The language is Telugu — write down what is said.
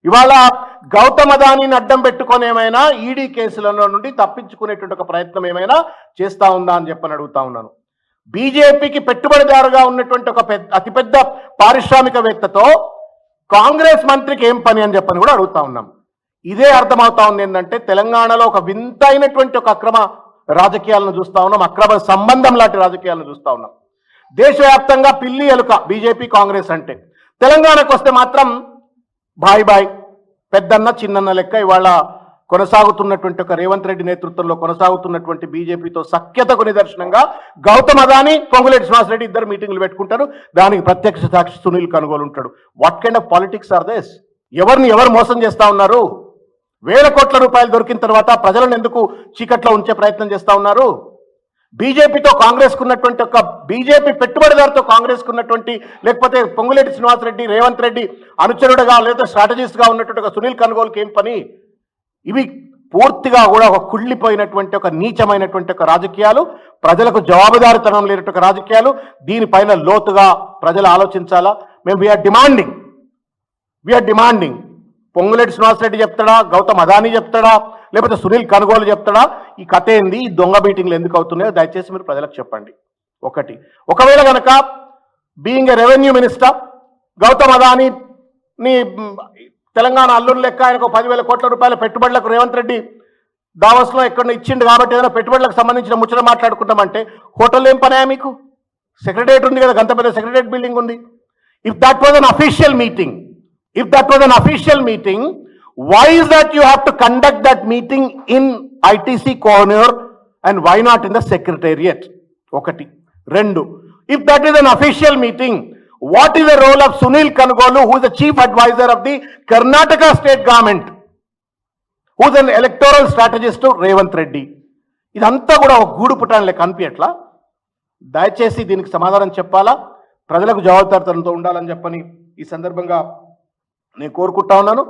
ఇవాళ గౌతమ్ అదానీని అడ్డం పెట్టుకొని ఏమైనా ఈడీ కేసులలో నుండి తప్పించుకునేటువంటి ఒక ప్రయత్నం ఏమైనా చేస్తా ఉందా అని చెప్పని అడుగుతా ఉన్నాను. బీజేపీకి పెట్టుబడిదారుగా ఉన్నటువంటి ఒక అతిపెద్ద పారిశ్రామికవేత్తతో కాంగ్రెస్ మంత్రికి ఏం పని అని చెప్పని కూడా అడుగుతా ఉన్నాం. ఇదే అర్థమవుతా ఉంది ఏంటంటే తెలంగాణలో ఒక వింతైనటువంటి ఒక అక్రమ రాజకీయాలను చూస్తా ఉన్నాం, అక్రమ సంబంధం లాంటి రాజకీయాలను చూస్తా ఉన్నాం. దేశవ్యాప్తంగా పిల్లి ఎలుక బీజేపీ కాంగ్రెస్ అంటే, తెలంగాణకు వస్తే మాత్రం బాయ్ బాయ్ పెద్దన్న చిన్నన్న లెక్క ఇవాళ కొనసాగుతున్నటువంటి ఒక రేవంత్ రెడ్డి నేతృత్వంలో కొనసాగుతున్నటువంటి బీజేపీతో సఖ్యతకు నిదర్శనంగా గౌతమ్ అదానీ, పొంగులేటి శ్రీనివాసరెడ్డి ఇద్దరు మీటింగ్లు పెట్టుకుంటారు. దానికి ప్రత్యక్ష సాక్షి సునీల్ కనుగోలు ఉంటాడు. What kind of politics are this? ఎవరిని ఎవరు మోసం చేస్తా ఉన్నారు? వేల కోట్ల రూపాయలు దొరికిన తర్వాత ప్రజలను ఎందుకు చీకట్లో ఉంచే ప్రయత్నం చేస్తా ఉన్నారు? బీజేపీతో కాంగ్రెస్ కున్నటువంటి ఒక బీజేపీ పెట్టుబడిదారుతో కాంగ్రెస్ కున్నటువంటి, లేకపోతే పొంగులేటి శ్రీనివాసరెడ్డి రేవంత్ రెడ్డి అనుచరుడుగా లేదా స్ట్రాటజిస్ట్గా ఉన్నటువంటి ఒక సునీల్ కనుగోలుకి ఏం పని? ఇవి పూర్తిగా కూడా ఒక కుళ్ళిపోయినటువంటి ఒక నీచమైనటువంటి ఒక రాజకీయాలు, ప్రజలకు జవాబుదారితనం లేనటువంటి రాజకీయాలు. దీనిపైన లోతుగా ప్రజలు ఆలోచించాలా. మేము వీఆర్ డిమాండింగ్ పొంగులేటి శ్రీనివాసరెడ్డి చెప్తాడా, గౌతమ్ అదానీ చెప్తాడా, లేకపోతే సునీల్ కనుగోలు చెప్తాడా? ఈ కథ ఏంది? ఈ దొంగ మీటింగ్లు ఎందుకు అవుతున్నాయో దయచేసి మీరు ప్రజలకు చెప్పండి. ఒకవేళ కనుక being a revenue minister Gautam అదానీని తెలంగాణ అల్లుడు లెక్క ఆయనకు 10,000 కోట్ల రూపాయల పెట్టుబడులకు రేవంత్ రెడ్డి దావస్లో ఎక్కడ ఇచ్చిండు కాబట్టి ఏదైనా పెట్టుబడులకు సంబంధించిన ముచ్చట మాట్లాడుకుంటామంటే హోటల్ ఏం పనాయా మీకు? సెక్రటరియట్ ఉంది కదా, గంత పెద్ద సెక్రటరియట్ బిల్డింగ్ ఉంది. If that was an official meeting, why is that you have to conduct that meeting in ITC corner and why not in the secretariat? ఒకటి. రెండు, if that is an official meeting, what is the role of Sunil Kanugolu, who is the chief advisor of the Karnataka state government, who is an electoral strategist to Revanth Reddy? ఇదంతా కూడా ఒక గూడు పుటాన్లే కనిపించట్లా. దయచేసి దీనికి సమాధానం చెప్పాలా, ప్రజలకు జవాబుదారితనంతో ఉండాలని చెప్పని ఈ సందర్భంగా నేను కోరుకుంటా ఉన్నాను.